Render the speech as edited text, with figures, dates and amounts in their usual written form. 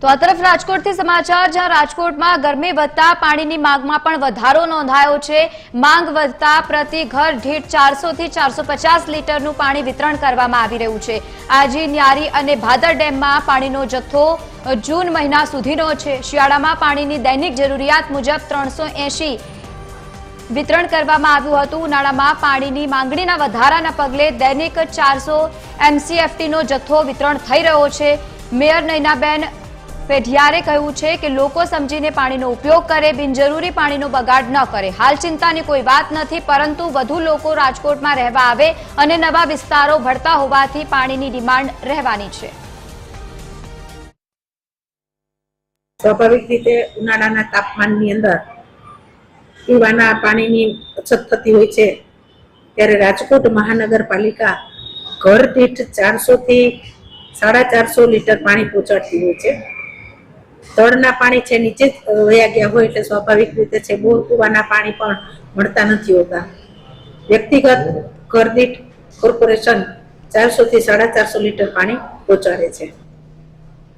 તો આ તરફ રાજકોટથી સમાચાર, જ્યાં રાજકોટમાં ગરમી વધતા પાણીની માંગમાં પણ વધારો નોંધાયો છે। માંગ વધતા પ્રતિ ઘર દીઠ 400 થી 450 લીટરનું પાણી વિતરણ કરવામાં આવી રહ્યું છે। આજી, ન્યારી અને ભાદર ડેમમાં પાણીનો જથ્થો જૂન મહિના સુધીનો છે। શિયાળામાં પાણીની દૈનિક જરૂરિયાત મુજબ 380 વિતરણ કરવામાં આવ્યું હતું। ઉનાળામાં પાણીની માંગણીના વધારાના પગલે દૈનિક 400 MCFTનો જથ્થો વિતરણ થઈ રહ્યો છે। મેયર નયનાબેન પેઢિયારે કહ્યું છે કે લોકો સમજીને પાણીનો ઉપયોગ કરે, બિનજરૂરી પાણીનો બગાડ ન કરે। હાલ ચિંતાની કોઈ વાત નથી, પરંતુ વધુ લોકો રાજકોટમાં રહેવા આવે અને નવા વિસ્તારો ભળતા હોવાથી પાણીની ડિમાન્ડ રહેવાની છે। સ્વાભાવિક રીતે ઉનાળાના તાપમાનની અંદર પીવાના પાણીની અછત થતી હોય છે, ત્યારે રાજકોટ મહાનગરપાલિકા ઘર દીઠ 400 થી 450 લીટર પાણી પહોંચાડતી હોય છે। તળના પાણી છે નીચે વયા ગયા હોય એટલે સ્વાભાવિક રીતે છે બોર કૂવાના પાણી પણ મળતા નથી હોતા। વ્યક્તિગત ઘર દીઠ કોર્પોરેશન 400 થી 450 લીટર પાણી પહોંચાડે છે।